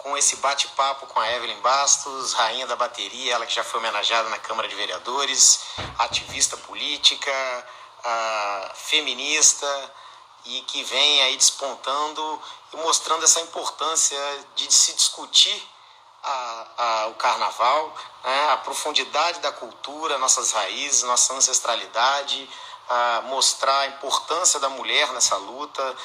com esse bate-papo com a Evelyn Bastos, rainha da bateria, ela que já foi homenageada na Câmara de Vereadores, ativista política, feminista, e que vem aí despontando e mostrando essa importância de se discutir o carnaval, né, a profundidade da cultura, nossas raízes, nossa ancestralidade, mostrar a importância da mulher nessa luta,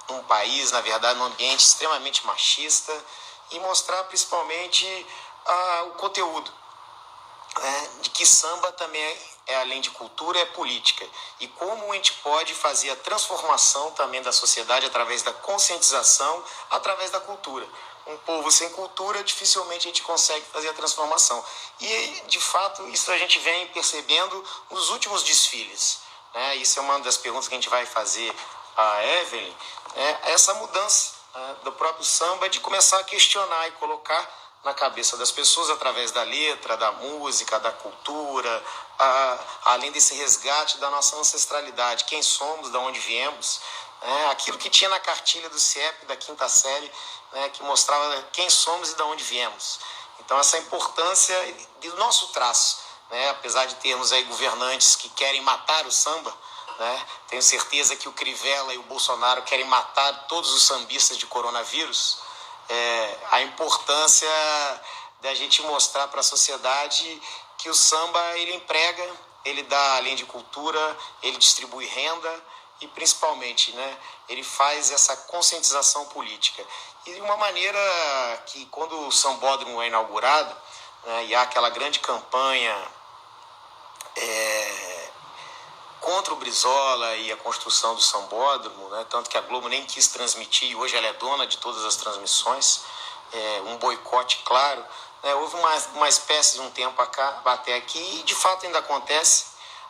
num país, na verdade, num ambiente extremamente machista, e mostrar principalmente o conteúdo, né, de que samba também além de cultura, é política. E como a gente pode fazer a transformação também da sociedade através da conscientização, através da cultura. Um povo sem cultura, dificilmente a gente consegue fazer a transformação. E, de fato, isso a gente vem percebendo nos últimos desfiles, né? Isso é uma das perguntas que a gente vai fazer à Evelyn, né? Essa mudança, né, do próprio samba, de começar a questionar e colocar na cabeça das pessoas, através da letra, da música, da cultura, além desse resgate da nossa ancestralidade, quem somos, de onde viemos, né? Aquilo que tinha na cartilha do CIEP, da quinta série, né, que mostrava quem somos e de onde viemos. Então, essa importância do nosso traço, né? Apesar de termos aí governantes que querem matar o samba, né? Tenho certeza que o Crivella e o Bolsonaro querem matar todos os sambistas de coronavírus. A importância da gente mostrar para a sociedade que o samba, ele emprega, ele dá além de cultura, ele distribui renda e principalmente, né, ele faz essa conscientização política. E de uma maneira que, quando o Sambódromo é inaugurado, né, e há aquela grande campanha contra o Brizola e a construção do Sambódromo, né? Tanto que a Globo nem quis transmitir, e hoje ela é dona de todas as transmissões, um boicote claro, né? Houve uma espécie de um tempo até aqui, e de fato ainda acontece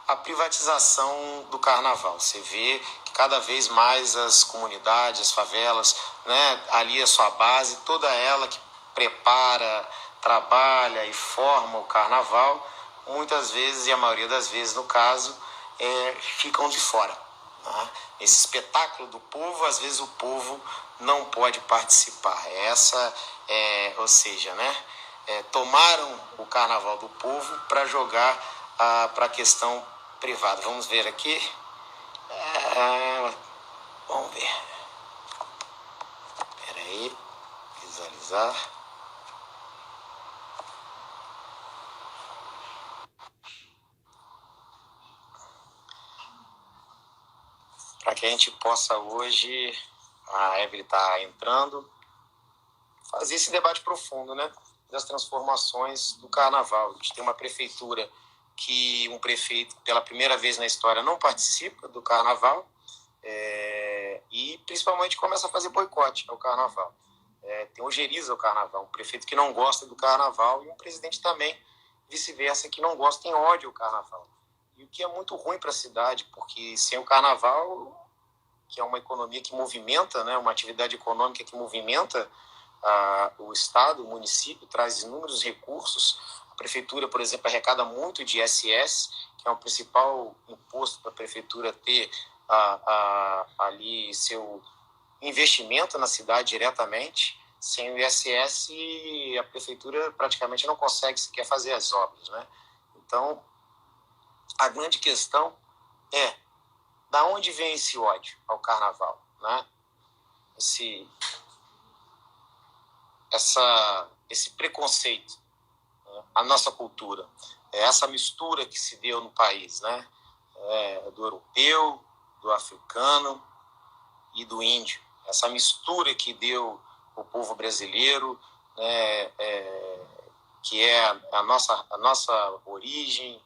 a privatização do carnaval. Você vê que cada vez mais as comunidades, as favelas, né, ali a sua base, toda ela que prepara, trabalha e forma o carnaval, muitas vezes, e a maioria das vezes no caso, ficam de fora, né? Esse espetáculo do povo, às vezes o povo não pode participar. Ou seja, né, tomaram o carnaval do povo para jogar para a questão privada. Vamos ver aqui. Vamos ver. Espera aí. Visualizar. Para que a gente possa hoje, a Evelyn está entrando, fazer esse debate profundo, né, das transformações do carnaval. A gente tem uma prefeitura que um prefeito, pela primeira vez na história, não participa do carnaval, e principalmente começa a fazer boicote ao carnaval. Tem ojeriza ao carnaval, um prefeito que não gosta do carnaval, e um presidente também, vice-versa, que não gosta, tem ódio ao carnaval. E o que é muito ruim para a cidade, porque sem o carnaval, que é uma economia que movimenta, né, uma atividade econômica que movimenta o Estado, o município, traz inúmeros recursos. A prefeitura, por exemplo, arrecada muito de ISS, que é o principal imposto para a prefeitura ter ali seu investimento na cidade diretamente. Sem o ISS, a prefeitura praticamente não consegue sequer fazer as obras, né? Então, a grande questão é da onde vem esse ódio ao carnaval, né? Esse preconceito, né? A nossa cultura, essa mistura que se deu no país, né? Do europeu, do africano e do índio. Essa mistura que deu o povo brasileiro, né? Que é a nossa origem,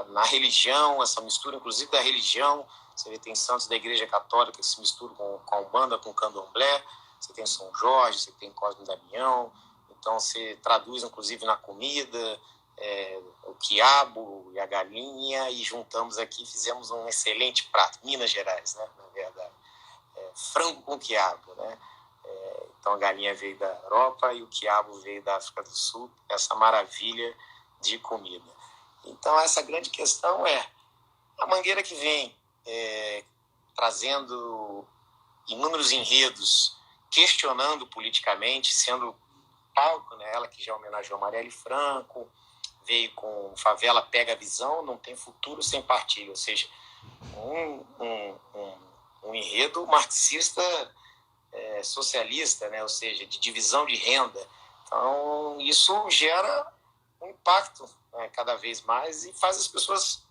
na religião, essa mistura inclusive da religião. Você vê, tem santos da Igreja Católica que se misturam com a Umbanda, com o Candomblé. Você tem São Jorge, você tem Cosme e Damião. Então você traduz inclusive na comida, o quiabo e a galinha, e juntamos aqui, fizemos um excelente prato. Minas Gerais, né, na verdade. Frango com quiabo, né? Então a galinha veio da Europa e o quiabo veio da África do Sul. Essa maravilha de comida. Então, essa grande questão é a Mangueira, que vem trazendo inúmeros enredos questionando politicamente, sendo palco, né? Ela que já homenageou Marielle Franco, veio com Favela Pega a Visão, não tem futuro sem partilha, ou seja, um enredo marxista socialista, né? Ou seja, de divisão de renda. Então, isso gera um impacto, né, cada vez mais e faz as pessoas,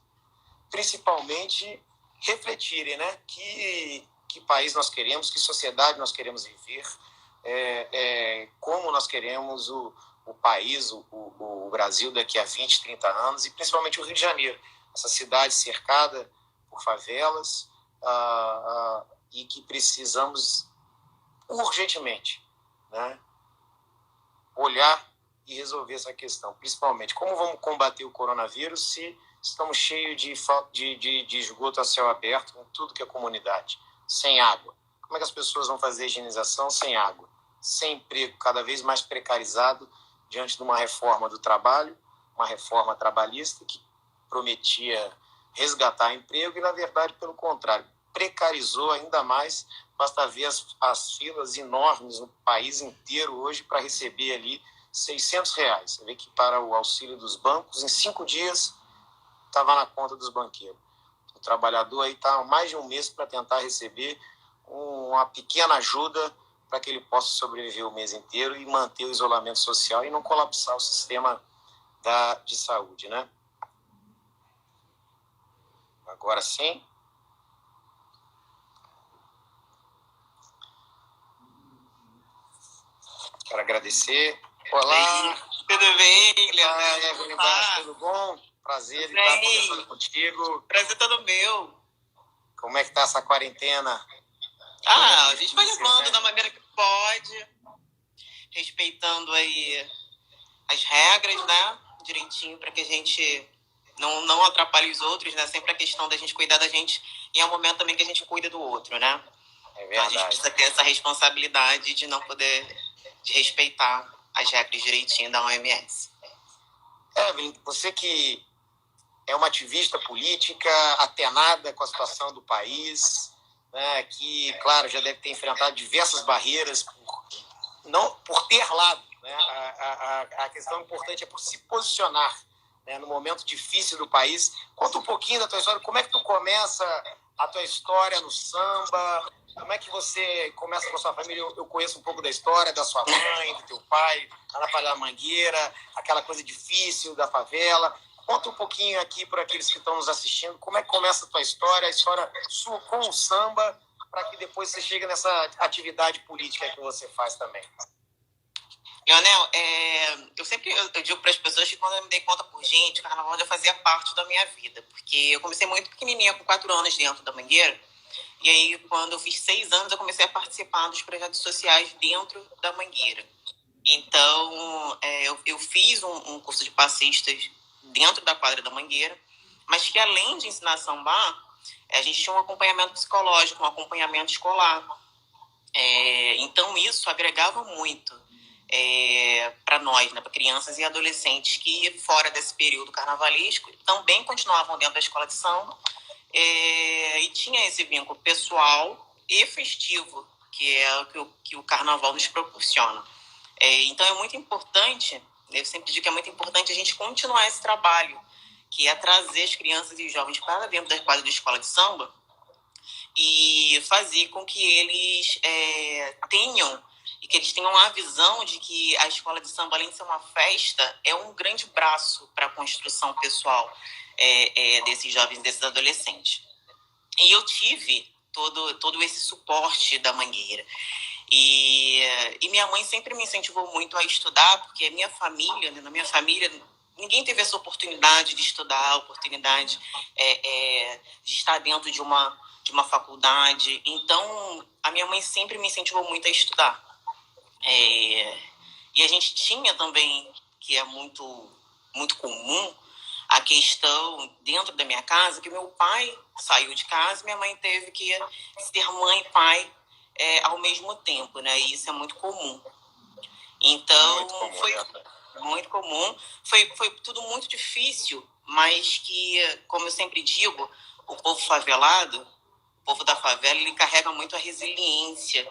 principalmente, refletirem, né? Que país nós queremos, que sociedade nós queremos viver, como nós queremos o país, o Brasil daqui a 20, 30 anos, e principalmente o Rio de Janeiro, essa cidade cercada por favelas, e que precisamos urgentemente, né, olhar e resolver essa questão, principalmente como vamos combater o coronavírus se estamos cheios de esgoto a céu aberto em tudo que é comunidade, sem água. Como é que as pessoas vão fazer higienização sem água? Sem emprego, cada vez mais precarizado diante de uma reforma do trabalho, uma reforma trabalhista que prometia resgatar emprego e, na verdade, pelo contrário, precarizou ainda mais. Basta ver as filas enormes no país inteiro hoje para receber ali R$600. Você vê que para o auxílio dos bancos, em 5 dias, estava na conta dos banqueiros. O trabalhador aí está há mais de um mês para tentar receber uma pequena ajuda para que ele possa sobreviver o mês inteiro e manter o isolamento social e não colapsar o sistema de saúde, né? Agora sim. Quero agradecer. Olá. Tudo bem, Leonel? Tudo bom? Prazer de estar conversando contigo. Prazer todo meu. Como é que tá essa quarentena? A gente vai levando, né, da maneira que pode, respeitando aí as regras, né? Direitinho, para que a gente não atrapalhe os outros, né? Sempre a questão da gente cuidar da gente e é um momento também que a gente cuida do outro, né? É verdade. Então a gente precisa ter essa responsabilidade de não poder, de respeitar as regras direitinho da OMS. Evelyn, você que é uma ativista política atenada com a situação do país, né, que, claro, já deve ter enfrentado diversas barreiras por ter lado, né? A questão importante é por se posicionar, né, no momento difícil do país. Conta um pouquinho da tua história, como é que tu começa a tua história no samba, como é que você começa com a sua família? Eu conheço um pouco da história da sua mãe, do teu pai, lá na Palha da Mangueira, aquela coisa difícil da favela. Conta um pouquinho aqui para aqueles que estão nos assistindo, como é que começa a tua história, a história sua com o samba, para que depois você chegue nessa atividade política que você faz também. Leonel, eu digo para as pessoas que quando eu me dei conta por gente, o carnaval já fazia parte da minha vida, porque eu comecei muito pequenininha, com 4 anos dentro da Mangueira, e aí quando eu fiz 6 anos eu comecei a participar dos projetos sociais dentro da Mangueira. Então, eu fiz um curso de passistas dentro da quadra da Mangueira, mas que além de ensinar a sambar, a gente tinha um acompanhamento psicológico, um acompanhamento escolar. Então isso agregava muito para nós, né, para crianças e adolescentes que fora desse período carnavalístico também continuavam dentro da escola de samba, e tinha esse vínculo pessoal e festivo, que é o que o carnaval nos proporciona. Então é muito importante, eu sempre digo que é muito importante a gente continuar esse trabalho, que é trazer as crianças e os jovens para dentro da quadra da escola de samba e fazer com que eles tenham a visão de que a escola de samba, além de ser uma festa, é um grande braço para a construção pessoal desses jovens e desses adolescentes. E eu tive todo esse suporte da Mangueira. E minha mãe sempre me incentivou muito a estudar, porque a minha família, né, na minha família, ninguém teve essa oportunidade de estudar, a oportunidade de estar dentro de uma faculdade. Então, a minha mãe sempre me incentivou muito a estudar. E a gente tinha também, que é muito, muito comum, a questão dentro da minha casa, que meu pai saiu de casa e minha mãe teve que ser mãe e pai ao mesmo tempo, né? E isso é muito comum. Então, muito comum, foi muito comum. Foi tudo muito difícil, mas que, como eu sempre digo, o povo favelado, o povo da favela, ele carrega muito a resiliência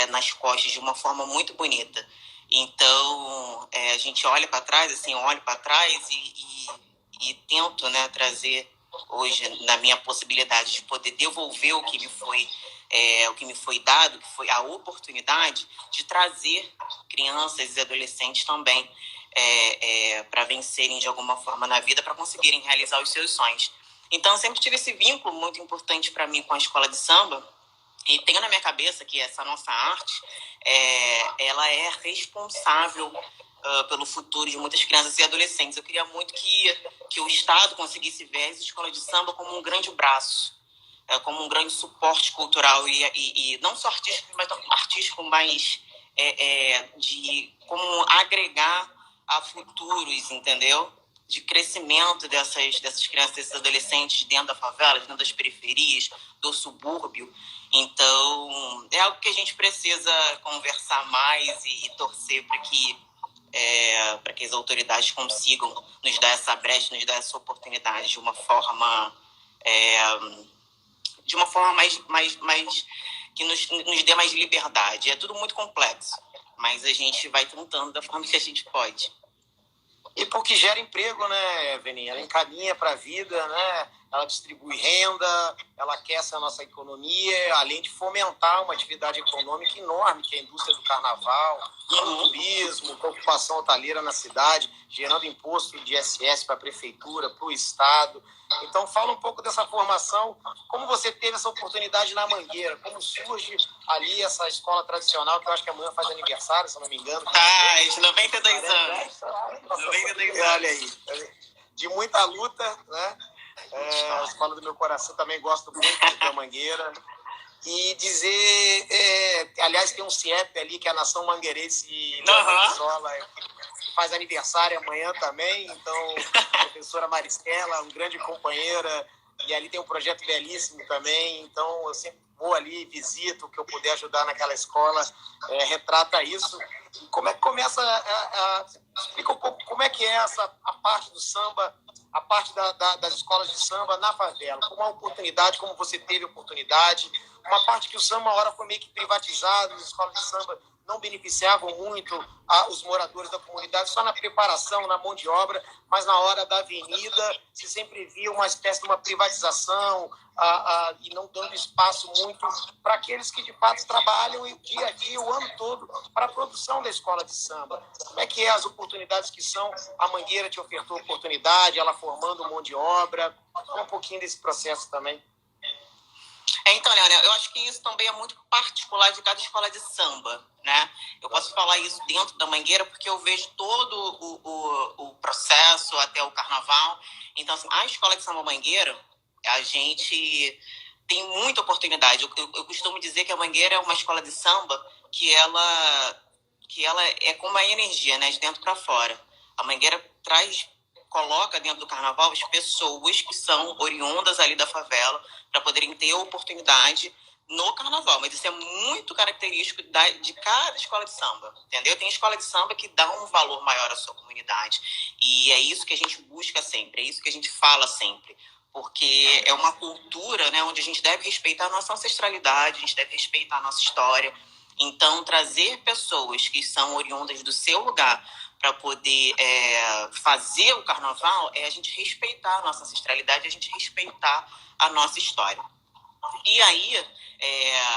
nas costas de uma forma muito bonita. Então, a gente olha para trás, assim, eu olho para trás e tento, né, trazer hoje, na minha possibilidade de poder devolver o que me foi dado, que foi a oportunidade de trazer crianças e adolescentes também para vencerem de alguma forma na vida, para conseguirem realizar os seus sonhos. Então, eu sempre tive esse vínculo muito importante para mim com a escola de samba, e tenho na minha cabeça que essa nossa arte, ela é responsável pelo futuro de muitas crianças e adolescentes. Eu queria muito que o Estado conseguisse ver as escolas de samba como um grande braço, como um grande suporte cultural e não só artístico, mas de como agregar a futuros, entendeu? De crescimento dessas crianças, desses adolescentes dentro da favela, dentro das periferias, do subúrbio. Então, é algo que a gente precisa conversar mais e torcer para que as autoridades consigam nos dar essa brecha, nos dar essa oportunidade de uma forma mais que nos dê mais liberdade. É tudo muito complexo, mas a gente vai tentando da forma que a gente pode. E porque gera emprego, né, Veninha? Ela encaminha para a vida, né? Ela distribui renda, ela aquece a nossa economia, além de fomentar uma atividade econômica enorme, que é a indústria do carnaval, o turismo, a ocupação hoteleira na cidade, gerando imposto de ISS para a prefeitura, para o Estado. Então, fala um pouco dessa formação, como você teve essa oportunidade na Mangueira, como surge ali essa escola tradicional, que eu acho que amanhã faz aniversário, se eu não me engano. Faz, 92 anos. 92 anos. Olha aí, de muita luta, né? A escola do meu coração também gosto muito da Mangueira. E dizer, aliás, tem um CIEP ali, que é a Nação Mangueirense que faz aniversário amanhã também. Então, a professora Maristela, uma grande companheira, e ali tem um projeto belíssimo também. Então, eu sempre vou ali, visito, o que eu puder ajudar naquela escola, retrata isso. E como é que começa explica um pouco como é que é a parte do samba, a parte das escolas de samba na favela, como uma oportunidade, como você teve oportunidade, uma parte que o samba, uma hora foi meio que privatizado, as escolas de samba não beneficiavam muito os moradores da comunidade, só na preparação, na mão de obra, mas na hora da avenida se sempre via uma espécie de uma privatização e não dando espaço muito para aqueles que de fato trabalham dia a dia, o ano todo, para a produção da escola de samba. Como é que é as oportunidades que são? A Mangueira te ofertou oportunidade, ela formando mão de obra. Fala um pouquinho desse processo também. Então, Leonel, eu acho que isso também é muito particular de cada escola de samba, né? Eu posso falar isso dentro da Mangueira porque eu vejo todo o processo até o carnaval. Então, assim, a escola de samba Mangueira, a gente tem muita oportunidade. Eu costumo dizer que a Mangueira é uma escola de samba que ela é como a energia, né? De dentro para fora. A Mangueira coloca dentro do carnaval as pessoas que são oriundas ali da favela para poderem ter oportunidade no carnaval. Mas isso é muito característico de cada escola de samba, entendeu? Tem escola de samba que dá um valor maior à sua comunidade. E é isso que a gente busca sempre, é isso que a gente fala sempre. Porque é uma cultura, né, onde a gente deve respeitar a nossa ancestralidade, a gente deve respeitar a nossa história. Então, trazer pessoas que são oriundas do seu lugar para poder fazer o carnaval é a gente respeitar a nossa ancestralidade, a gente respeitar a nossa história. E aí,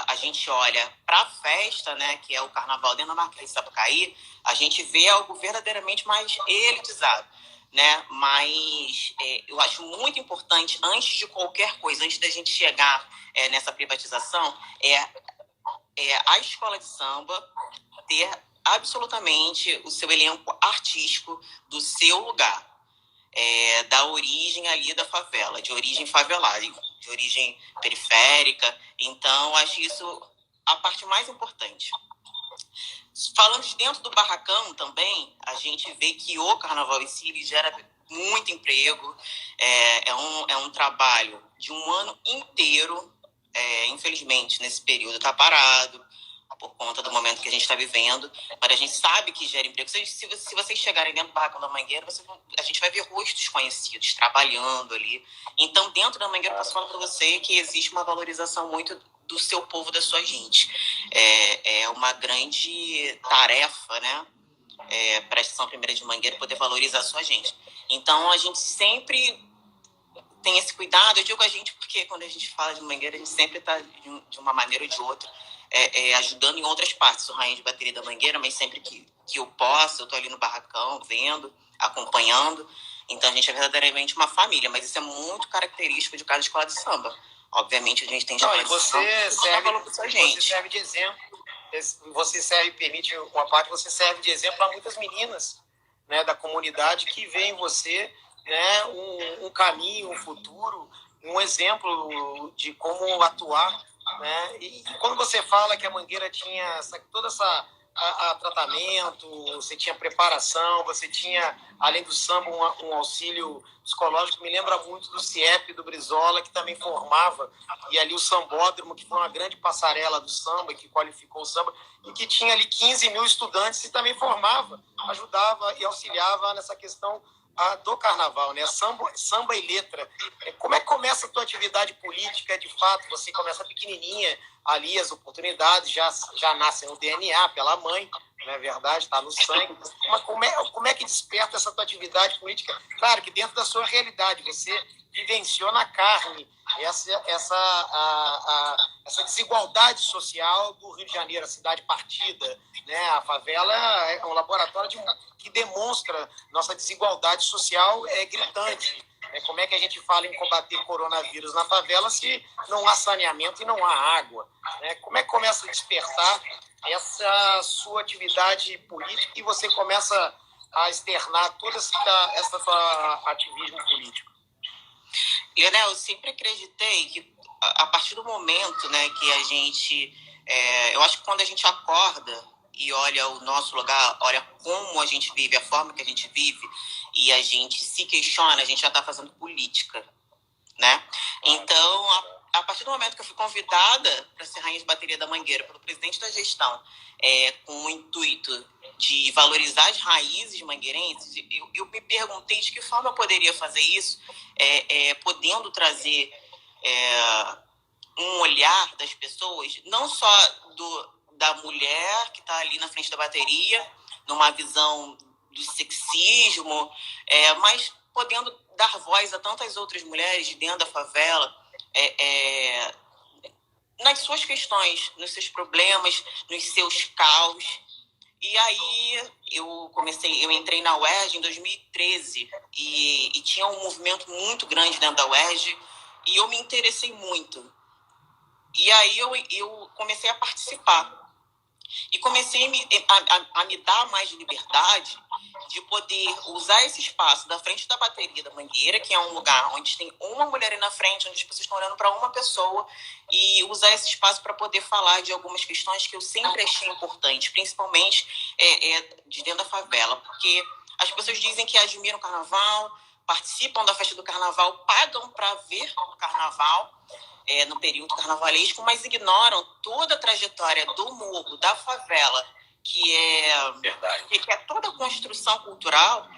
a gente olha para a festa, né, que é o carnaval dentro da Marquês de Sapucaí, a gente vê algo verdadeiramente mais elitizado, né? Mas eu acho muito importante, antes de qualquer coisa, antes da gente chegar nessa privatização, a escola de samba ter absolutamente o seu elenco artístico do seu lugar, da origem ali da favela, de origem favelada, de origem periférica. Então, acho isso a parte mais importante. Falando de dentro do barracão também, a gente vê que o carnaval em si gera muito emprego, é um trabalho de um ano inteiro, infelizmente, nesse período está parado, por conta do momento que a gente está vivendo, mas a gente sabe que gera emprego. Se vocês chegarem dentro do Barracão da Mangueira, a gente vai ver rostos conhecidos trabalhando ali. Então, dentro da Mangueira, eu posso falar para você que existe uma valorização muito do seu povo, da sua gente. É uma grande tarefa, né? Para a Estação Primeira de Mangueira poder valorizar a sua gente. Então, a gente sempre tem esse cuidado. Eu digo a gente porque quando a gente fala de Mangueira, a gente sempre está de uma maneira ou de outra ajudando em outras partes. Sou rainha de bateria da Mangueira, mas sempre que eu posso, eu estou ali no barracão, vendo, acompanhando. Então, a gente é verdadeiramente uma família, mas isso é muito característico de cada escola de samba. Obviamente, a gente tem escola de samba. Você serve de exemplo. Você serve, permite uma parte, você serve de exemplo para muitas meninas, né, da comunidade que vê em você, né, um caminho, um futuro, um exemplo de como atuar, né? E quando você fala que a Mangueira tinha toda essa tratamento, você tinha preparação, você tinha, além do samba, um auxílio psicológico, me lembra muito do CIEP, do Brizola, que também formava, e ali o Sambódromo, que foi uma grande passarela do samba, que qualificou o samba, e que tinha ali 15 mil estudantes e também formava, ajudava e auxiliava nessa questão do carnaval, né? Samba e letra. Como é que começa a tua atividade política, de fato? Você começa pequenininha, ali as oportunidades já nascem no DNA, pela mãe, não é verdade? Está no sangue. Mas como é que desperta essa tua política? Claro que dentro da sua realidade, você vivenciou na carne essa desigualdade social do Rio de Janeiro, a cidade partida, né? A favela é um laboratório que demonstra nossa desigualdade social gritante. Como é que a gente fala em combater coronavírus na favela se não há saneamento e não há água? Como é que começa a despertar essa sua atividade política e você começa a externar todo esse seu ativismo político? Leonel, eu sempre acreditei que a partir do momento, né, que a gente... eu acho que quando a gente acorda e olha o nosso lugar, olha como a gente vive, a forma que a gente vive, e a gente se questiona, a gente já está fazendo política, né? Então, a partir do momento que eu fui convidada para ser rainha de bateria da Mangueira pelo presidente da gestão, com o intuito de valorizar as raízes mangueirenses, eu me perguntei de que forma eu poderia fazer isso, podendo trazer um olhar das pessoas, não só da mulher que está ali na frente da bateria, numa visão do sexismo, mas podendo dar voz a tantas outras mulheres de dentro da favela, nas suas questões, nos seus problemas, nos seus caos. E aí eu entrei na UERJ em 2013 e tinha um movimento muito grande dentro da UERJ e eu me interessei muito. E aí eu comecei a participar. E comecei a me dar mais liberdade de poder usar esse espaço da frente da bateria da Mangueira, que é um lugar onde tem uma mulher aí na frente, onde as pessoas estão olhando para uma pessoa, e usar esse espaço para poder falar de algumas questões que eu sempre achei importantes, principalmente de dentro da favela, porque as pessoas dizem que admiram o carnaval, participam da festa do carnaval, pagam para ver o carnaval, no período carnavalesco, mas ignoram toda a trajetória do morro, da favela, que é toda a construção cultural,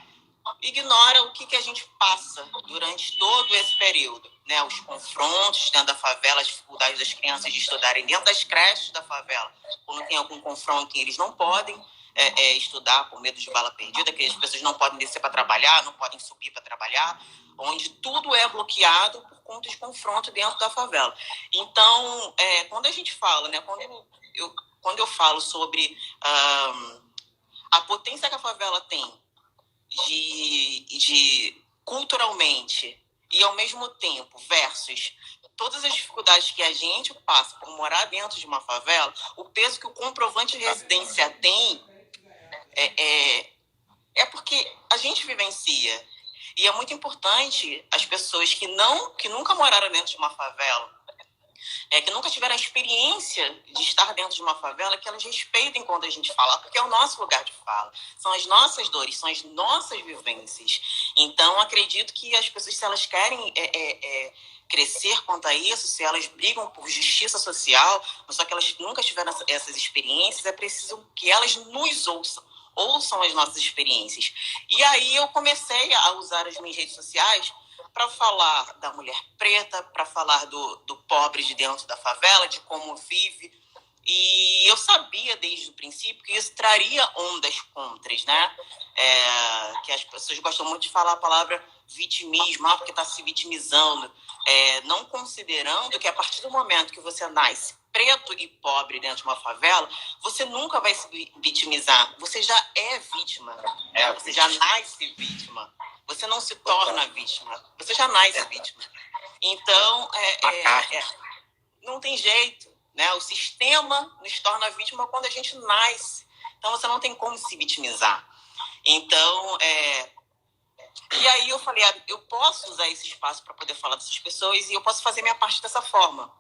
ignora o que a gente passa durante todo esse período, né? Os confrontos dentro da favela, as dificuldades das crianças de estudarem dentro das creches da favela, quando tem algum confronto eles não podem estudar por medo de bala perdida, que as pessoas não podem descer para trabalhar, não podem subir para trabalhar, onde tudo é bloqueado por conta de confronto dentro da favela. Então, quando a gente fala, né, quando eu falo sobre a potência que a favela tem de culturalmente e ao mesmo tempo versus todas as dificuldades que a gente passa por morar dentro de uma favela, o peso que o comprovante de residência tem porque a gente vivencia. E é muito importante as pessoas que nunca moraram dentro de uma favela, que nunca tiveram a experiência de estar dentro de uma favela, que elas respeitem quando a gente fala, porque é o nosso lugar de fala. São as nossas dores, são as nossas vivências. Então, acredito que as pessoas, se elas querem crescer quanto a isso, se elas brigam por justiça social, mas só que elas nunca tiveram essas experiências, é preciso que elas nos ouçam as nossas experiências. E aí eu comecei a usar as minhas redes sociais para falar da mulher preta, para falar do pobre de dentro da favela, de como vive. E eu sabia desde o princípio que isso traria ondas contras, né? Que as pessoas gostam muito de falar a palavra vitimismo, porque está se vitimizando, não considerando que a partir do momento que você nasce preto e pobre dentro de uma favela, você nunca vai se vitimizar, você já é vítima, você já nasce vítima, você não se torna vítima, você já nasce vítima. Então, não tem jeito, né? O sistema nos torna vítima quando a gente nasce, então você não tem como se vitimizar. Então, e aí eu falei, eu posso usar esse espaço para poder falar dessas pessoas e eu posso fazer minha parte dessa forma.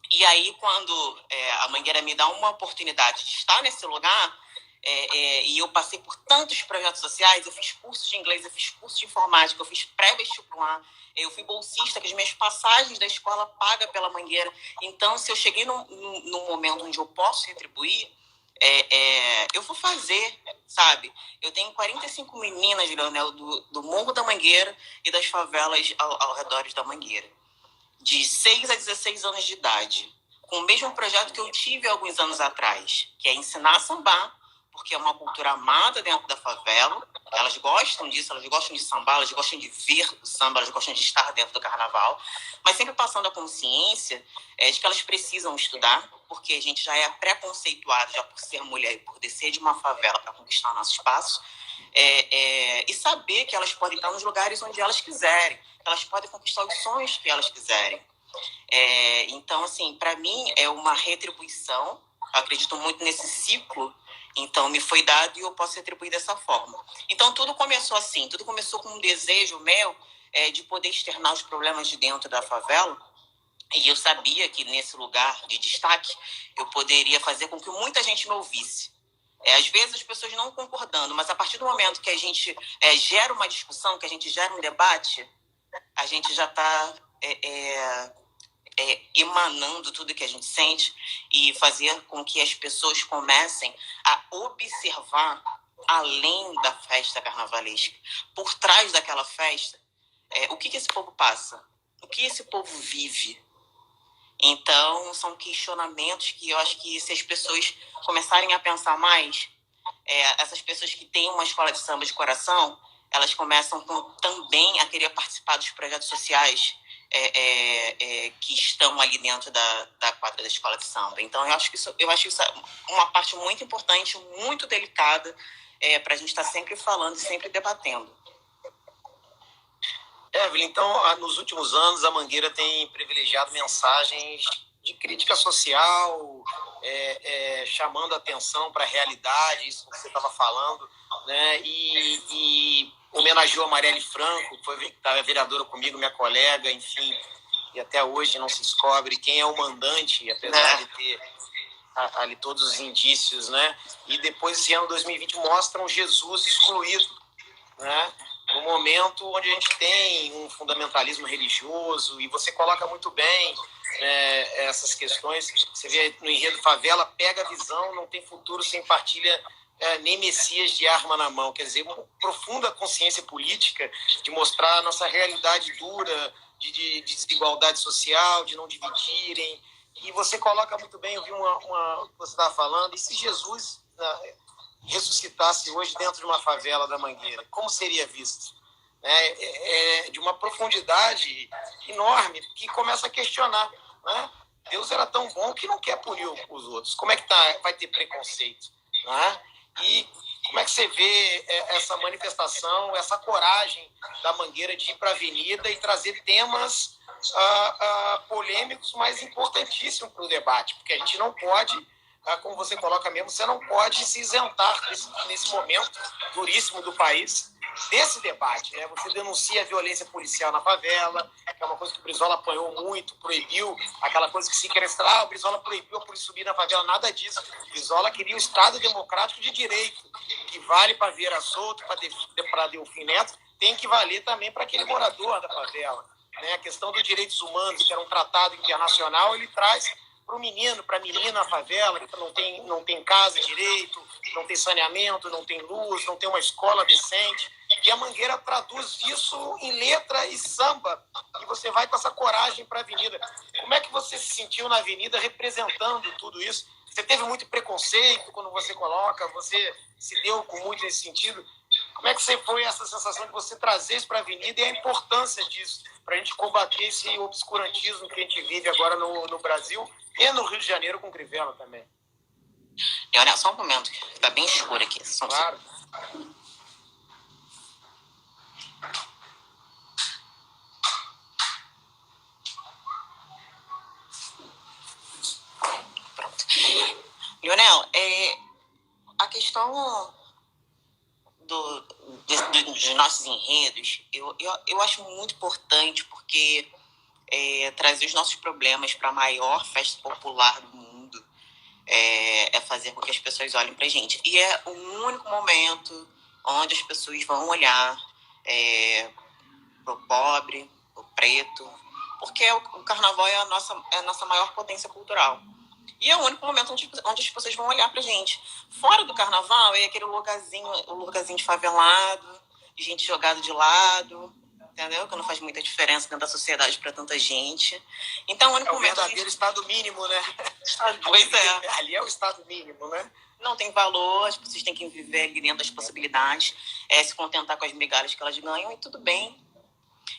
E aí, quando a Mangueira me dá uma oportunidade de estar nesse lugar, e eu passei por tantos projetos sociais, eu fiz cursos de inglês, eu fiz curso de informática, eu fiz pré-vestibular, eu fui bolsista, que as minhas passagens da escola paga pela Mangueira. Então, se eu cheguei num momento onde eu posso retribuir, eu vou fazer, sabe? Eu tenho 45 meninas, Leonel, do Morro da Mangueira e das favelas ao redor da Mangueira, de 6 a 16 anos de idade, com o mesmo projeto que eu tive alguns anos atrás, que é ensinar a sambar, porque é uma cultura amada dentro da favela. Elas gostam disso, elas gostam de sambar, elas gostam de ver o samba, elas gostam de estar dentro do carnaval, mas sempre passando a consciência de que elas precisam estudar, porque a gente já é preconceituado já por ser mulher e por descer de uma favela para conquistar nosso espaço, e saber que elas podem estar nos lugares onde elas quiserem, elas podem conquistar os sonhos que elas quiserem. Então, assim, para mim é uma retribuição. Eu acredito muito nesse ciclo. Então, me foi dado e eu posso retribuir dessa forma. Então, tudo começou assim. Tudo começou com um desejo meu de poder externar os problemas de dentro da favela. E eu sabia que nesse lugar de destaque eu poderia fazer com que muita gente me ouvisse. Às vezes as pessoas não concordando, mas a partir do momento que a gente gera uma discussão, que a gente gera um debate, a gente já está emanando tudo que a gente sente e fazer com que as pessoas comecem a observar além da festa carnavalesca, por trás daquela festa, o que esse povo passa, o que esse povo vive. Então, são questionamentos que eu acho que se as pessoas começarem a pensar mais, essas pessoas que têm uma escola de samba de coração, elas começam também a querer participar dos projetos sociais que estão ali dentro da quadra da escola de samba. Então, eu acho isso uma parte muito importante, muito delicada, para a gente estar sempre falando e sempre debatendo. Evelyn, então, nos últimos anos, a Mangueira tem privilegiado mensagens de crítica social, chamando atenção para a realidade, isso que você estava falando, né? E homenageou a Marielle Franco, que estava vereadora comigo, minha colega, enfim, e até hoje não se descobre quem é o mandante, apesar de ter ali todos os indícios, né? E depois, esse ano 2020 mostra um Jesus excluído, né? No momento onde a gente tem um fundamentalismo religioso, e você coloca muito bem essas questões, você vê no enredo Favela, pega a visão, não tem futuro sem partilha nem messias de arma na mão. Quer dizer, uma profunda consciência política de mostrar a nossa realidade dura, de desigualdade social, de não dividirem. E você coloca muito bem, eu vi uma que você estava falando, e se Jesus ressuscitasse hoje dentro de uma favela da Mangueira, como seria visto? De uma profundidade enorme, que começa a questionar, né? Deus era tão bom que não quer punir os outros. Como é que vai ter preconceito? Né? E como é que você vê essa manifestação, essa coragem da Mangueira de ir para a avenida e trazer temas polêmicos, mas importantíssimos para o debate? Porque a gente não pode, como você coloca mesmo, você não pode se isentar nesse momento duríssimo do país desse debate, né? Você denuncia a violência policial na favela, que é uma coisa que o Brizola apanhou muito, proibiu, aquela coisa que se cresce, o Brizola proibiu a polícia subir na favela, nada disso. O Brizola queria um Estado democrático de direito, que vale para Vieira Solto, para Delfim Neto, tem que valer também para aquele morador da favela. né? A questão dos direitos humanos, que era um tratado internacional, ele traz para o menino, para a menina na favela, que não tem casa direito, não tem saneamento, não tem luz, não tem uma escola decente. E a Mangueira traduz isso em letra e samba. E você vai com essa coragem para a avenida. Como é que você se sentiu na avenida representando tudo isso? Você teve muito preconceito quando você coloca, você se deu com muito nesse sentido. Como é que você foi essa sensação de você trazer isso para a avenida e a importância disso para a gente combater esse obscurantismo que a gente vive agora no Brasil e no Rio de Janeiro com Crivella também? Leonel, só um momento, que está bem escuro aqui. Claro. Pronto. Leonel, a questão dos nossos enredos, eu acho muito importante, porque trazer os nossos problemas para a maior festa popular do mundo é fazer com que as pessoas olhem para a gente. E é o único momento onde as pessoas vão olhar pro pobre, pro preto, porque o carnaval é a nossa maior potência cultural. E é o único momento onde as pessoas vão olhar pra gente. Fora do carnaval, é aquele lugarzinho de favelado, de gente jogada de lado, entendeu? Que não faz muita diferença dentro da sociedade para tanta gente. Então, o único momento... É o verdadeiro estado mínimo, né? Pois é. Ali é o estado mínimo, né? Não tem valor, as pessoas têm que viver ali dentro das possibilidades, se contentar com as migalhas que elas ganham, e tudo bem.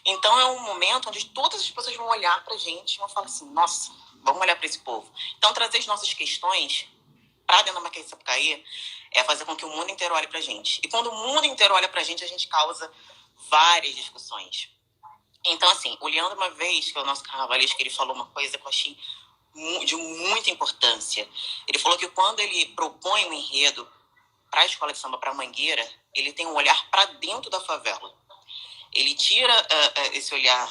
Então, é um momento onde todas as pessoas vão olhar pra gente e vão falar assim, nossa, vamos olhar para esse povo. Então, trazer as nossas questões para dentro da Marquês de Sapucaí é fazer com que o mundo inteiro olhe para a gente. E quando o mundo inteiro olha para a gente causa várias discussões. Então, assim, o Leandro, uma vez, que é o nosso carnavalesco, ele falou uma coisa que eu achei de muita importância. Ele falou que quando ele propõe um enredo para a escola de samba, para a Mangueira, ele tem um olhar para dentro da favela. Ele tira esse olhar,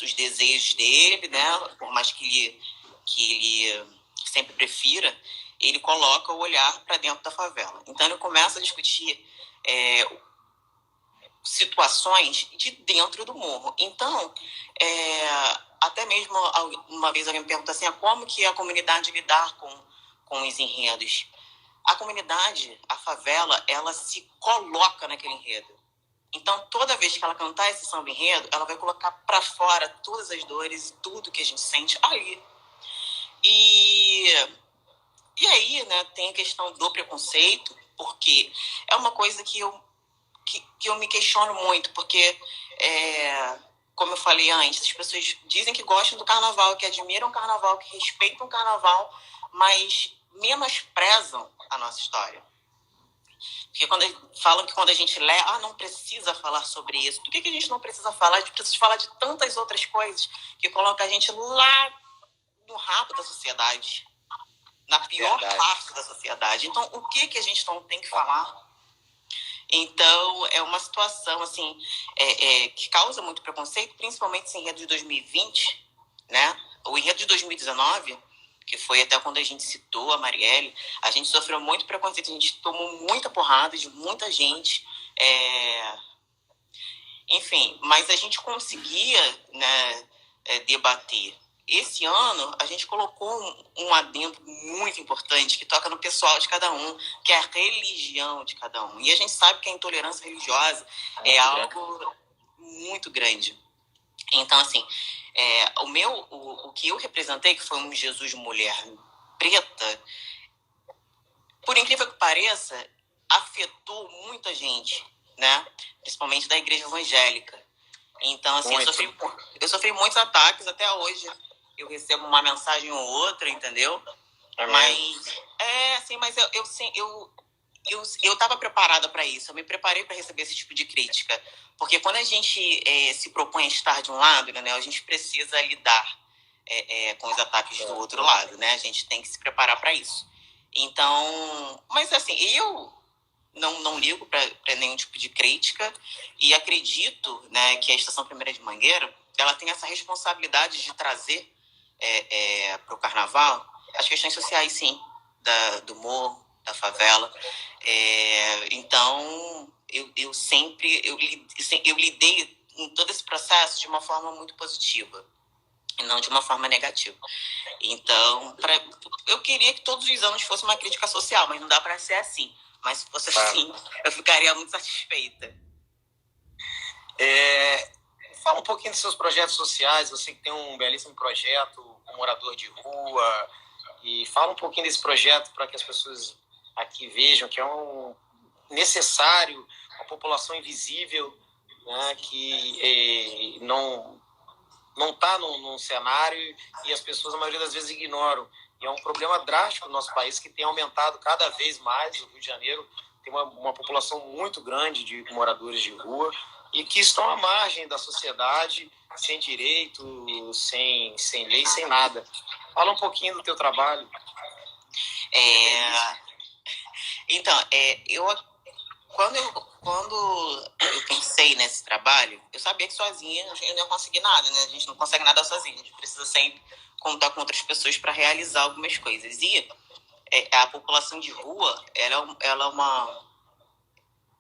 os desejos dele, né? Por mais que ele sempre prefira, ele coloca o olhar para dentro da favela. Então, ele começa a discutir situações de dentro do morro. Então, até mesmo uma vez alguém me perguntou assim, como que a comunidade lidar com os enredos? A comunidade, a favela, ela se coloca naquele enredo. Então, toda vez que ela cantar esse samba enredo, ela vai colocar para fora todas as dores e tudo que a gente sente ali. E aí, né, tem a questão do preconceito, porque é uma coisa que eu me questiono muito, porque, como eu falei antes, as pessoas dizem que gostam do carnaval, que admiram o carnaval, que respeitam o carnaval, mas menosprezam a nossa história. Porque falam que quando a gente lê, não precisa falar sobre isso. Por que a gente não precisa falar? A gente precisa falar de tantas outras coisas que colocam a gente lá no rabo da sociedade, na pior parte da sociedade. Então, o que a gente não tem que falar? Então, é uma situação assim, que causa muito preconceito, principalmente esse enredo de 2020, né? O enredo de 2019... que foi até quando a gente citou a Marielle, a gente sofreu muito preconceito, a gente tomou muita porrada de muita gente, enfim, mas a gente conseguia, né, debater. Esse ano, a gente colocou um adendo muito importante que toca no pessoal de cada um, que é a religião de cada um. E a gente sabe que a intolerância religiosa é algo muito grande. Então, assim, o que eu representei, que foi um Jesus mulher preta, por incrível que pareça, afetou muita gente, né? Principalmente da igreja evangélica. Então, assim, eu sofri muitos ataques até hoje. Eu recebo uma mensagem ou outra, entendeu? Mas eu estava preparada para isso. Eu me preparei para receber esse tipo de crítica. Porque quando a gente se propõe a estar de um lado, né, a gente precisa lidar com os ataques do outro lado, né? A gente tem que se preparar para isso. Então, mas assim, eu não ligo para nenhum tipo de crítica e acredito, né, que a Estação Primeira de Mangueira, ela tem essa responsabilidade de trazer para o carnaval as questões sociais, sim, do morro, da favela. Então, eu lidei em todo esse processo de uma forma muito positiva e não de uma forma negativa. Então, eu queria que todos os anos fosse uma crítica social, mas não dá para ser assim. Mas se fosse assim, eu ficaria muito satisfeita. Fala um pouquinho dos seus projetos sociais. Você que tem um belíssimo projeto, um morador de rua, e fala um pouquinho desse projeto para que as pessoas aqui vejam que é necessário, uma população invisível, né, que não está no cenário e as pessoas, a maioria das vezes, ignoram. E é um problema drástico no nosso país, que tem aumentado cada vez mais. O Rio de Janeiro tem uma população muito grande de moradores de rua e que estão à margem da sociedade, sem direito, sem lei, sem nada. Fala um pouquinho do teu trabalho. Então, quando eu pensei nesse trabalho, eu sabia que sozinha eu não ia conseguir nada, né? A gente não consegue nada sozinho, a gente precisa sempre contar com outras pessoas para realizar algumas coisas. E a população de rua, ela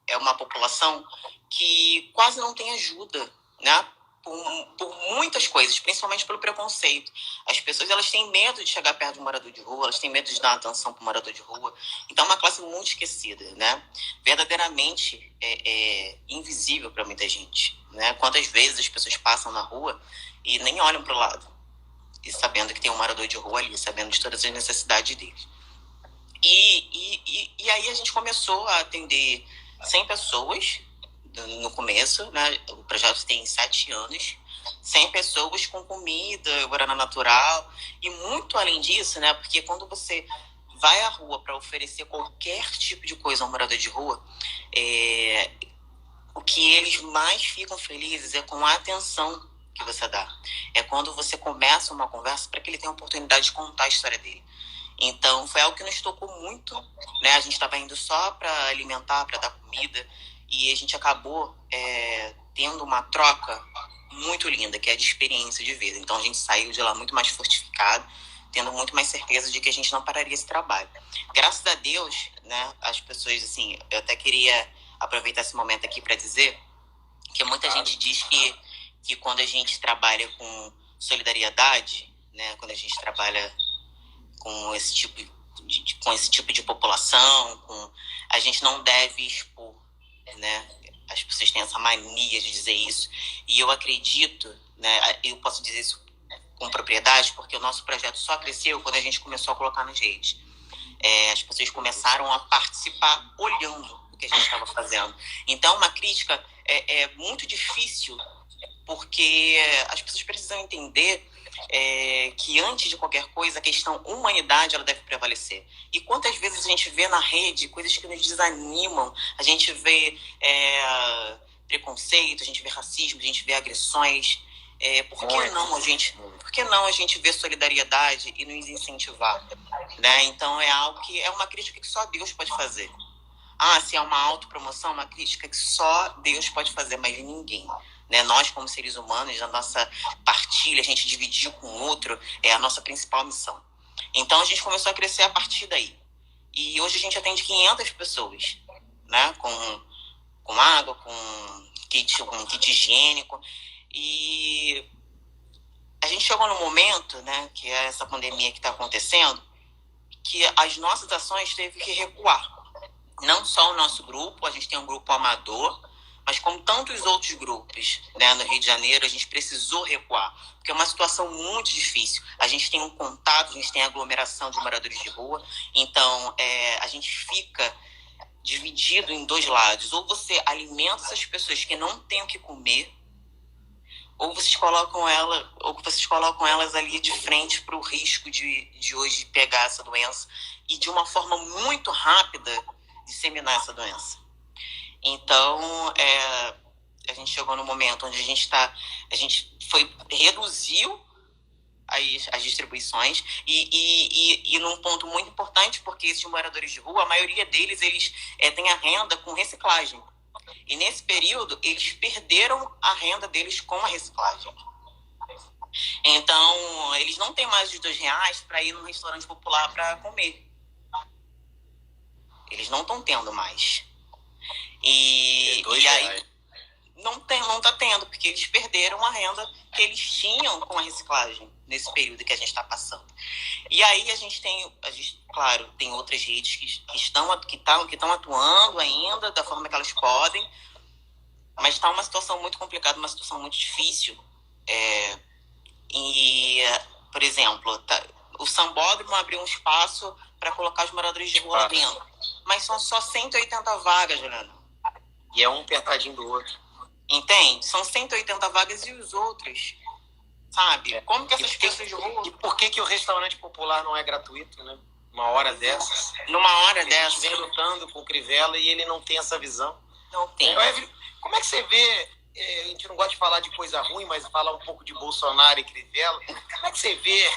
é uma população que quase não tem ajuda, né? Por muitas coisas, principalmente pelo preconceito. As pessoas, elas têm medo de chegar perto de um morador de rua, elas têm medo de dar atenção para um morador de rua. Então é uma classe muito esquecida, né? Verdadeiramente invisível para muita gente, né? Quantas vezes as pessoas passam na rua e nem olham para o lado, e sabendo que tem um morador de rua ali, sabendo de todas as necessidades deles. E aí a gente começou a atender 100 pessoas no começo, né? O projeto tem 7 anos, 100 pessoas com comida, guaraná natural, e muito além disso, né? Porque quando você vai à rua para oferecer qualquer tipo de coisa a um morador de rua, o que eles mais ficam felizes é com a atenção que você dá. É quando você começa uma conversa para que ele tenha a oportunidade de contar a história dele. Então, foi algo que nos tocou muito, né? A gente estava indo só para alimentar, para dar comida, e a gente acabou tendo uma troca muito linda, que é de experiência de vida. Então, a gente saiu de lá muito mais fortificado, tendo muito mais certeza de que a gente não pararia esse trabalho. Graças a Deus, né, as pessoas, assim, eu até queria aproveitar esse momento aqui para dizer que muita gente diz que quando a gente trabalha com solidariedade, né, quando a gente trabalha com esse tipo de população, a gente não deve expor, né? As pessoas têm essa mania de dizer isso, e eu acredito, né? Eu posso dizer isso com propriedade, porque o nosso projeto só cresceu quando a gente começou a colocar nas redes. As pessoas começaram a participar olhando o que a gente estava fazendo. Então, uma crítica é muito difícil, porque as pessoas precisam entender que antes de qualquer coisa, a questão humanidade ela deve prevalecer. E quantas vezes a gente vê na rede coisas que nos desanimam, a gente vê preconceito, a gente vê racismo, a gente vê agressões. Por que não a gente vê solidariedade e nos incentivar? Né? Então é algo que é uma crítica que só Deus pode fazer. Se é uma autopromoção, uma crítica que só Deus pode fazer, mas ninguém. Né? Nós, como seres humanos, a nossa partilha, a gente dividir com o outro, é a nossa principal missão. Então, a gente começou a crescer a partir daí. E hoje a gente atende 500 pessoas, né? Com água, com kit higiênico. E a gente chegou num momento, né, que é essa pandemia que está acontecendo, que as nossas ações teve que recuar. Não só o nosso grupo, a gente tem um grupo amador, mas como tantos outros grupos, né, no Rio de Janeiro, a gente precisou recuar, porque é uma situação muito difícil. A gente tem um contato, a gente tem aglomeração de moradores de rua, então a gente fica dividido em dois lados. Ou você alimenta essas pessoas que não têm o que comer, ou vocês colocam elas ali de frente para o risco de hoje pegar essa doença e de uma forma muito rápida disseminar essa doença. Então, a gente chegou no momento onde a gente reduziu as distribuições e num ponto muito importante, porque esses moradores de rua, a maioria deles, eles têm a renda com reciclagem. E nesse período, eles perderam a renda deles com a reciclagem. Então, eles não têm mais os R$2 para ir num restaurante popular para comer. Eles não estão tendo mais. E aí, não tá tendo, porque eles perderam a renda que eles tinham com a reciclagem nesse período que a gente está passando. E aí a gente, claro, tem outras redes que estão atuando ainda da forma que elas podem, mas está uma situação muito complicada, uma situação muito difícil. Por exemplo, o Sambódromo abriu um espaço para colocar os moradores de rua lá dentro, mas são só 180 vagas, Juliana. E é um apertadinho do outro. Entende? São 180 vagas e os outros, sabe? Como que essas pessoas de rua... E por que o restaurante popular não é gratuito, né? Uma hora dessas. Numa hora dessas. A gente vem lutando com o Crivella e ele não tem essa visão. Não tem. Como é que você vê... A gente não gosta de falar de coisa ruim, mas falar um pouco de Bolsonaro e Crivella. Como é que você vê...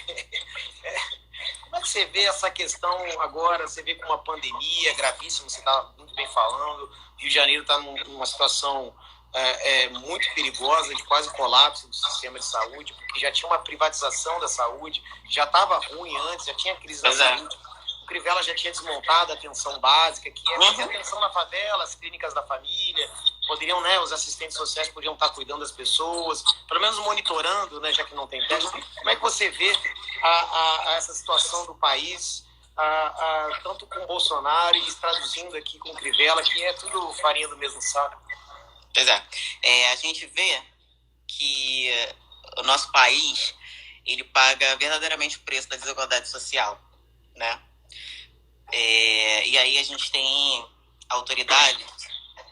Como é que você vê essa questão agora? Você vê com uma pandemia gravíssima, você está muito bem falando. O Rio de Janeiro está numa situação muito perigosa, de quase colapso do sistema de saúde, porque já tinha uma privatização da saúde, já estava ruim antes, já tinha crise da saúde. O Crivella já tinha desmontado a atenção básica, que é fazer atenção na favela, as clínicas da família, poderiam, né, os assistentes sociais poderiam estar cuidando das pessoas, pelo menos monitorando, né, já que não tem teste. Como é que você vê essa situação do país, tanto com o Bolsonaro e traduzindo aqui com o Crivella, que é tudo farinha do mesmo saco? Pois a gente vê que o nosso país, ele paga verdadeiramente o preço da desigualdade social, né? E aí a gente tem autoridades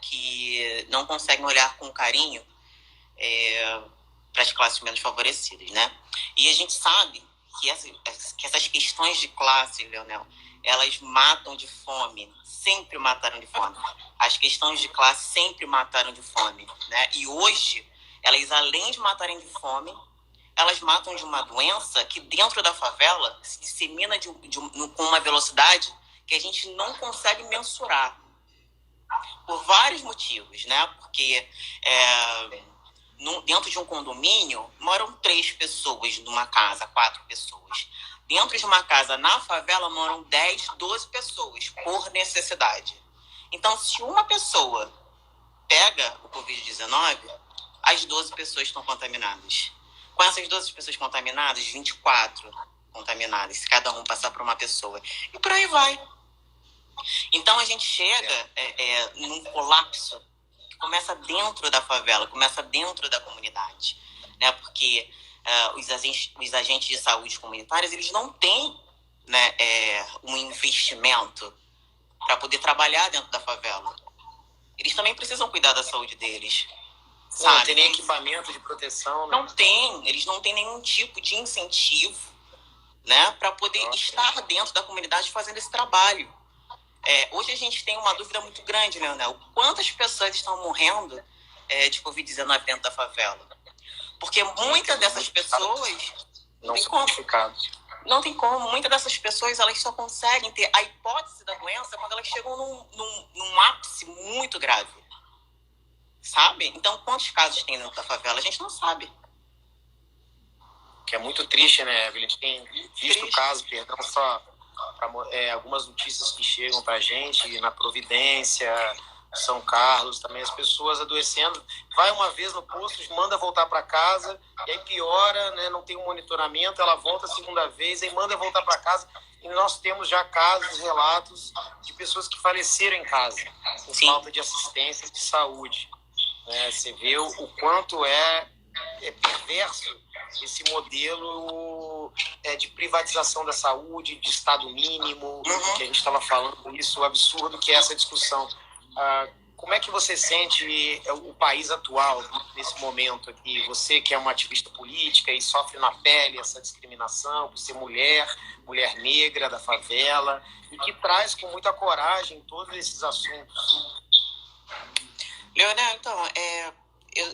que não conseguem olhar com carinho para as classes menos favorecidas, né? E a gente sabe que essas questões de classe, Leonel, elas matam de fome, sempre mataram de fome. As questões de classe sempre mataram de fome, né? E hoje, elas, além de matarem de fome, elas matam de uma doença que dentro da favela se dissemina com uma velocidade que a gente não consegue mensurar. Por vários motivos, né? Porque dentro de um condomínio moram 3 pessoas numa casa, 4 pessoas. Dentro de uma casa na favela moram 10, 12 pessoas por necessidade. Então, se uma pessoa pega o Covid-19, as 12 pessoas estão contaminadas. Com essas 12 pessoas contaminadas, 24 contaminadas, se cada um passar por uma pessoa. E por aí vai. Então, a gente chega num colapso que começa dentro da favela, começa dentro da comunidade, né? Porque os agentes de saúde comunitários, eles não têm, né, um investimento para poder trabalhar dentro da favela. Eles também precisam cuidar da saúde deles. Sabe? Não tem nem equipamento de proteção. Né? Não tem. Eles não têm nenhum tipo de incentivo, né, para poder estar dentro da comunidade fazendo esse trabalho. Hoje a gente tem uma dúvida muito grande, Leonel. Quantas pessoas estão morrendo de Covid-19 dentro da favela? Porque muitas dessas pessoas não são qualificadas. Não tem como. Muitas dessas pessoas, elas só conseguem ter a hipótese da doença quando elas chegam num ápice muito grave. Sabe? Então, quantos casos tem dentro da favela? A gente não sabe. Que é muito triste, né, Evelyn? A gente tem visto casos, perdão, só algumas notícias que chegam pra gente, na Providência, São Carlos, também as pessoas adoecendo. Vai uma vez no posto, manda voltar para casa, e aí piora, né, não tem um monitoramento, ela volta a segunda vez, aí manda voltar para casa. E nós temos já casos, relatos de pessoas que faleceram em casa, por falta de assistência de saúde. Você vê o quanto é perverso esse modelo de privatização da saúde, de Estado mínimo, que a gente estava falando, isso, o absurdo que é essa discussão. Como é que você sente o país atual nesse momento aqui? Você que é uma ativista política e sofre na pele essa discriminação por ser mulher negra da favela, e que traz com muita coragem todos esses assuntos. Leonel, então,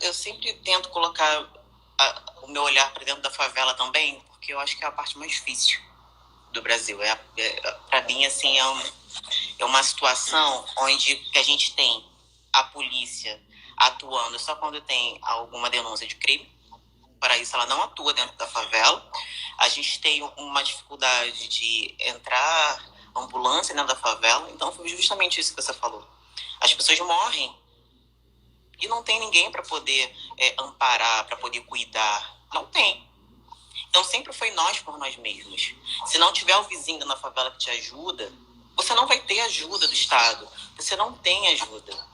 eu sempre tento colocar o meu olhar para dentro da favela também, porque eu acho que é a parte mais difícil do Brasil. Para mim, assim, é uma situação onde que a gente tem a polícia atuando só quando tem alguma denúncia de crime. Para isso, ela não atua dentro da favela. A gente tem uma dificuldade de entrar ambulância dentro da favela. Então, foi justamente isso que você falou. As pessoas morrem e não tem ninguém para poder amparar, para poder cuidar. Não tem. Então sempre foi nós por nós mesmos. Se não tiver o vizinho na favela que te ajuda, você não vai ter ajuda do Estado. Você não tem ajuda.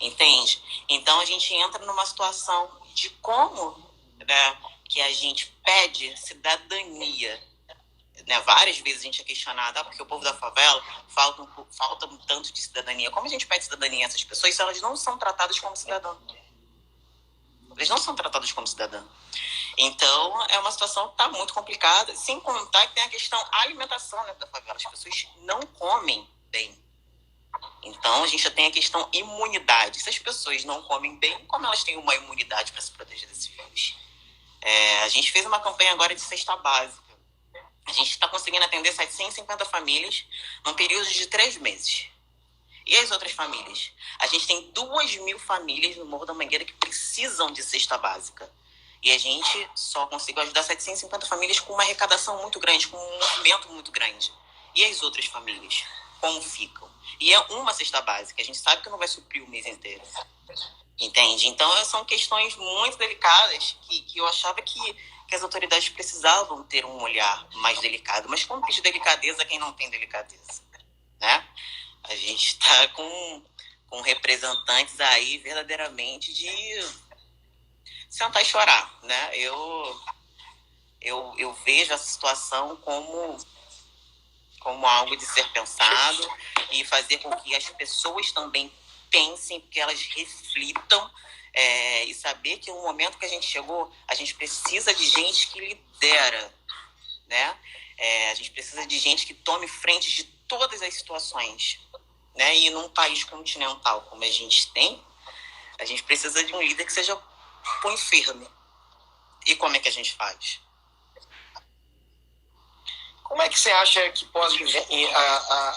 Entende? Então a gente entra numa situação de como, né, que a gente pede cidadania. Né, várias vezes a gente é questionado, porque o povo da favela falta um tanto de cidadania. Como a gente pede cidadania a essas pessoas se elas não são tratadas como cidadãos? Eles não são tratados como cidadãos. Então, é uma situação que está muito complicada, sem contar que tem a questão alimentação dentro da favela. As pessoas não comem bem. Então, a gente já tem a questão imunidade. Se as pessoas não comem bem, como elas têm uma imunidade para se proteger desse vírus? A gente fez uma campanha agora de cesta básica. A gente está conseguindo atender 750 famílias num período de 3 meses. E as outras famílias? A gente tem 2.000 famílias no Morro da Mangueira que precisam de cesta básica. E a gente só conseguiu ajudar 750 famílias com uma arrecadação muito grande, com um movimento muito grande. E as outras famílias? Como ficam? E é uma cesta básica. A gente sabe que não vai suprir o mês inteiro. Entende? Então, são questões muito delicadas que eu achava que as autoridades precisavam ter um olhar mais delicado. Mas como pedir delicadeza a quem não tem delicadeza? Né? A gente está com representantes aí verdadeiramente de sentar e chorar. Né? Eu vejo essa situação como algo de ser pensado e fazer com que as pessoas também pensem, que elas reflitam e saber que no momento que a gente chegou, a gente precisa de gente que lidera, né? A gente precisa de gente que tome frente de todas as situações, né? E num país continental como a gente tem, a gente precisa de um líder que seja punho firme. E como é que a gente faz? Como é que você acha que pode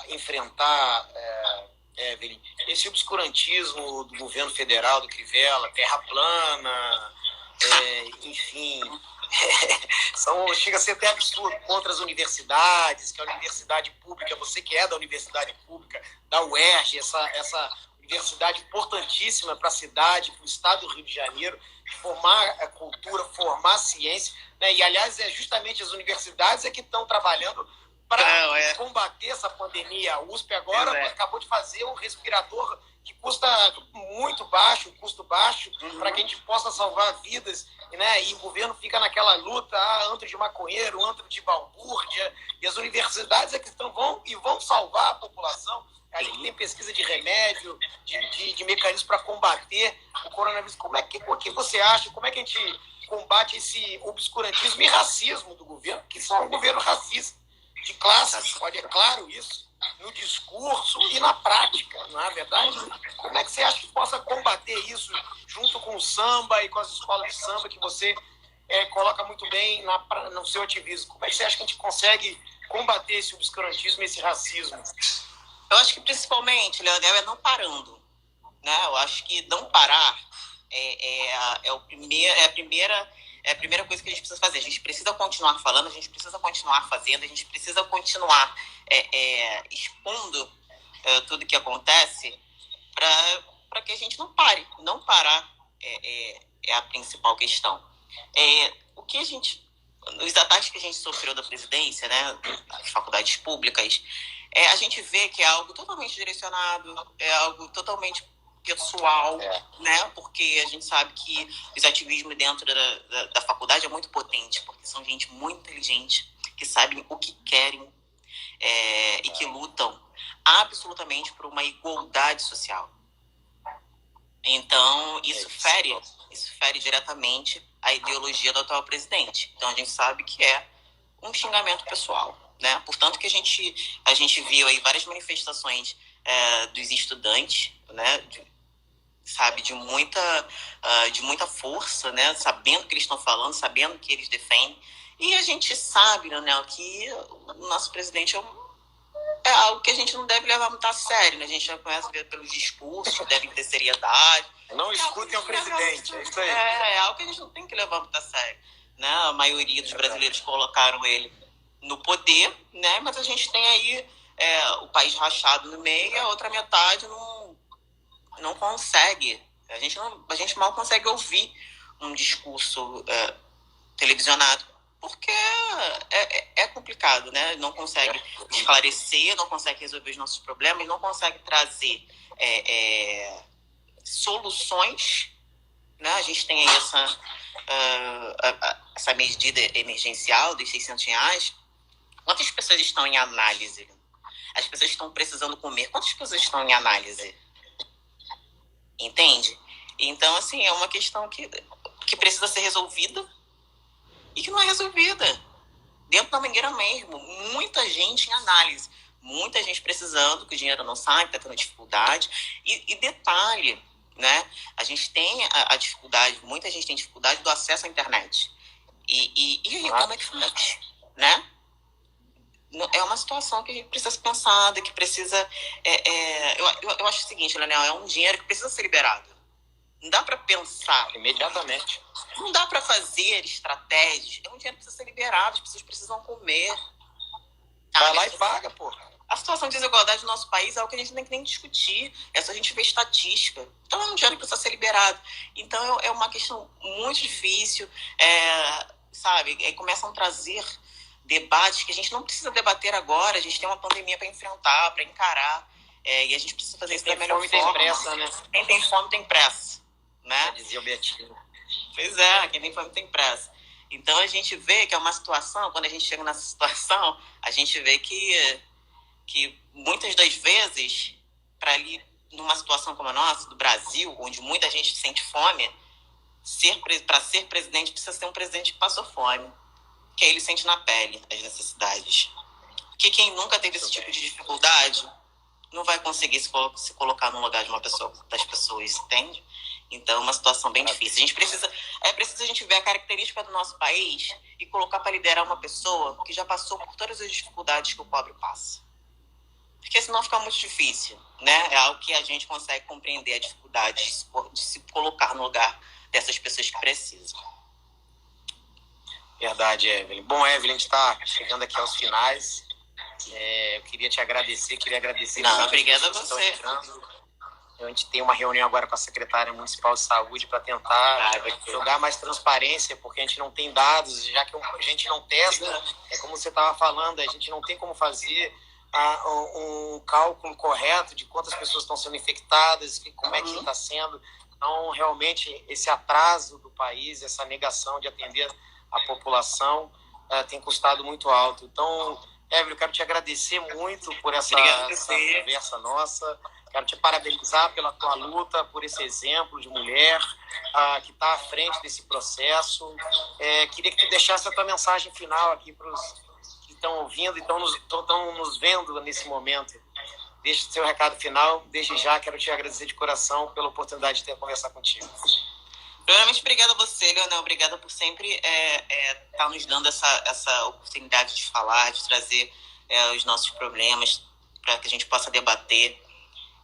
enfrentar, Evelyn, esse obscurantismo do governo federal, do Crivella, terra plana, enfim, chega a ser até absurdo, contra as universidades, que a universidade pública, você que é da universidade pública, da UERJ, essa universidade importantíssima para a cidade, para o estado do Rio de Janeiro, formar a cultura, formar a ciência, né? E, aliás, justamente as universidades que estão trabalhando para combater essa pandemia. A USP agora acabou de fazer um respirador que custa muito baixo, custo baixo, para que a gente possa salvar vidas, né? E o governo fica naquela luta, antro de maconheiro, antro de balbúrdia, e as universidades que vão salvar a população. A gente tem pesquisa de remédio, de mecanismos para combater o coronavírus. O que você acha? Como é que a gente combate esse obscurantismo e racismo do governo, que são um governo racista, de classe, pode é claro isso, no discurso e na prática, não é verdade? Como é que você acha que possa combater isso junto com o samba e com as escolas de samba que você coloca muito bem no seu ativismo? Como é que você acha que a gente consegue combater esse obscurantismo e esse racismo? Eu acho que principalmente, Leonel, não parando. Né? Eu acho que não parar é a primeira coisa que a gente precisa fazer. A gente precisa continuar falando, a gente precisa continuar fazendo, a gente precisa continuar expondo tudo que acontece para que a gente não pare. Não parar é a principal questão. O que os ataques que a gente sofreu da presidência, né, das faculdades públicas, a gente vê que é algo totalmente direcionado, é algo totalmente pessoal, né? Porque a gente sabe que os ativismos dentro da faculdade é muito potente, porque são gente muito inteligente, que sabem o que querem e que lutam absolutamente por uma igualdade social. Então, isso fere diretamente a ideologia do atual presidente. Então, a gente sabe que é um xingamento pessoal, né? Portanto, que a gente viu aí várias manifestações dos estudantes, né? De muita força, né? Sabendo o que eles estão falando, sabendo o que eles defendem. E a gente sabe, né, que o nosso presidente é algo que a gente não deve levar muito a sério, né? A gente já conhece pelos discursos, que devem ter seriedade. Não escutem o presidente, é isso aí. É algo que a gente não tem que levar muito a sério, né? A maioria dos brasileiros colocaram ele no poder, né? Mas a gente tem aí o país rachado no meio e a outra metade não consegue A gente mal consegue ouvir um discurso televisionado, porque é complicado, né? Não consegue esclarecer, não consegue resolver os nossos problemas, não consegue trazer soluções, né? A gente tem aí essa medida emergencial dos R$ 600. Quantas pessoas estão em análise? As pessoas estão precisando comer. Quantas pessoas estão em análise? Entende? Então, assim, é uma questão que precisa ser resolvida e que não é resolvida. Dentro da Mangueira mesmo, muita gente em análise, muita gente precisando, que o dinheiro não sai, está tendo dificuldade. E detalhe, né? A gente tem a dificuldade, muita gente tem dificuldade do acesso à internet. E aí, como é que faz? Né? É uma situação que a gente precisa ser pensada, que precisa... eu acho o seguinte, Leonel, é um dinheiro que precisa ser liberado. Não dá para pensar imediatamente. Não dá para fazer estratégias. É um dinheiro que precisa ser liberado, as pessoas precisam comer. Vai lá e paga, pô. A situação de desigualdade do nosso país é algo que a gente não tem que nem discutir. É só a gente ver estatística. Então é um dinheiro que precisa ser liberado. Então é uma questão muito difícil. Sabe? Aí começam a trazer debates que a gente não precisa debater agora. A gente tem uma pandemia para enfrentar, para encarar. E a gente precisa fazer isso da melhor forma. Tem pressa, né? Quem tem fome tem pressa. Né? Já dizia o Betinho. Pois é, quem tem fome tem pressa. Então a gente vê que é uma situação, quando a gente chega nessa situação, a gente vê que muitas das vezes, para ali, numa situação como a nossa, do Brasil, onde muita gente sente fome, para ser presidente precisa ser um presidente que passou fome, que aí ele sente na pele as necessidades. Porque quem nunca teve esse tipo de dificuldade não vai conseguir se colocar no lugar de uma pessoa, das pessoas, entende? Então, é uma situação bem difícil. A gente precisa a gente ver a característica do nosso país e colocar para liderar uma pessoa que já passou por todas as dificuldades que o pobre passa. Porque senão fica muito difícil, né? É algo que a gente consegue compreender a dificuldade de se colocar no lugar dessas pessoas que precisam. Verdade, Evelyn. Bom, Evelyn, a gente está chegando aqui aos finais. Eu queria te agradecer, Não, obrigada a você. A gente tem uma reunião agora com a secretária municipal de saúde para tentar jogar mais transparência, porque a gente não tem dados, já que a gente não testa, como você estava falando, a gente não tem como fazer um cálculo correto de quantas pessoas estão sendo infectadas, como é que está sendo. Então, realmente, esse atraso do país, essa negação de atender a população tem custado muito alto. Então, Evelyn, eu quero te agradecer muito por essa conversa nossa. Quero te parabenizar pela tua luta, por esse exemplo de mulher que está à frente desse processo. Queria que tu deixasse a tua mensagem final aqui para os que estão ouvindo e estão nos vendo nesse momento. Deixa o seu recado final. Desde já, quero te agradecer de coração pela oportunidade de ter conversar contigo. Primeiramente, obrigada a você, Leonel. Obrigada por sempre estar nos dando essa oportunidade de falar, de trazer os nossos problemas para que a gente possa debater.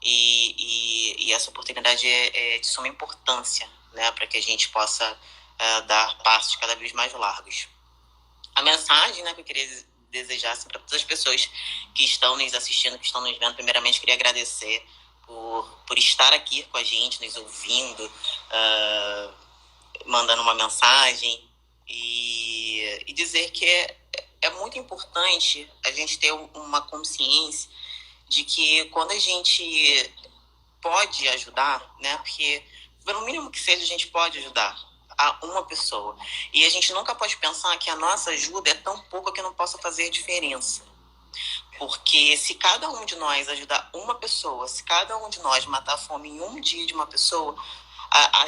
E essa oportunidade é de suma importância, né, para que a gente possa dar passos cada vez mais largos. A mensagem, né, que eu queria desejar assim, para todas as pessoas que estão nos assistindo, que estão nos vendo, primeiramente queria agradecer por estar aqui com a gente, nos ouvindo, mandando uma mensagem e dizer que é muito importante a gente ter uma consciência de que quando a gente pode ajudar, né, porque pelo mínimo que seja a gente pode ajudar a uma pessoa, e a gente nunca pode pensar que a nossa ajuda é tão pouca que não possa fazer diferença, porque se cada um de nós ajudar uma pessoa, se cada um de nós matar a fome em um dia de uma pessoa,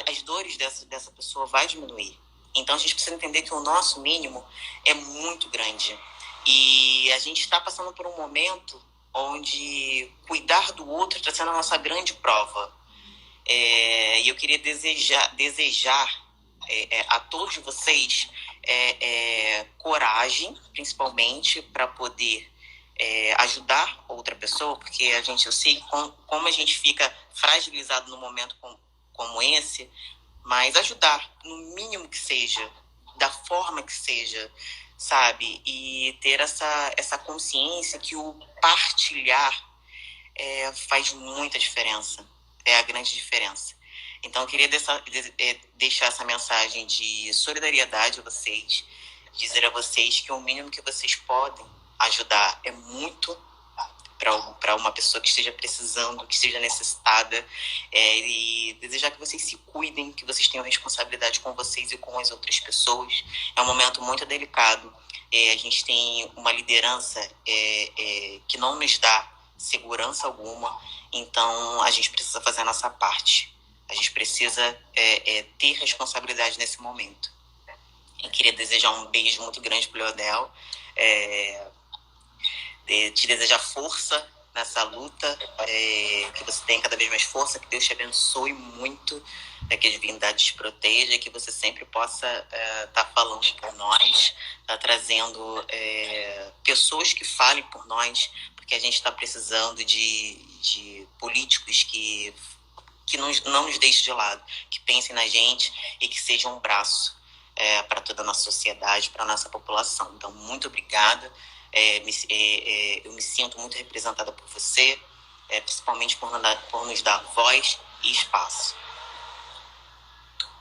as dores dessa pessoa vai diminuir. Então a gente precisa entender que o nosso mínimo é muito grande, e a gente está passando por um momento onde cuidar do outro está sendo a nossa grande prova. E eu queria desejar a todos vocês coragem, principalmente, para poder ajudar outra pessoa, porque eu sei como a gente fica fragilizado num momento como esse, mas ajudar, no mínimo que seja, da forma que seja, sabe? E ter essa consciência que o partilhar faz muita diferença. É a grande diferença. Então, eu queria deixar essa mensagem de solidariedade a vocês, dizer a vocês que o mínimo que vocês podem ajudar é muito para uma pessoa que esteja precisando, que esteja necessitada, e desejar que vocês se cuidem, que vocês tenham responsabilidade com vocês e com as outras pessoas. É um momento muito delicado. A gente tem uma liderança que não nos dá segurança alguma, então a gente precisa fazer a nossa parte. A gente precisa ter responsabilidade nesse momento. Eu queria desejar um beijo muito grande para o Leonel, te desejar força nessa luta, que você tenha cada vez mais força, que Deus te abençoe muito, que a divindade te proteja, que você sempre possa estar falando por nós, trazendo pessoas que falem por nós, porque a gente está precisando de políticos que não nos deixem de lado, que pensem na gente e que sejam um braço para toda a nossa sociedade, para a nossa população. Então, muito obrigada. Eu me sinto muito representada por você, principalmente por nos dar voz e espaço.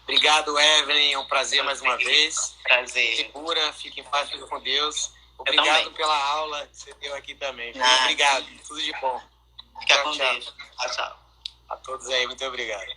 Obrigado, Evelyn. É um prazer mais uma vez. Prazer. Segura, fique em paz, fique com Deus. Obrigado pela aula que você deu aqui também. Obrigado. Tudo de bom. Fica com Deus. Tchau, tchau. A todos aí, muito obrigado.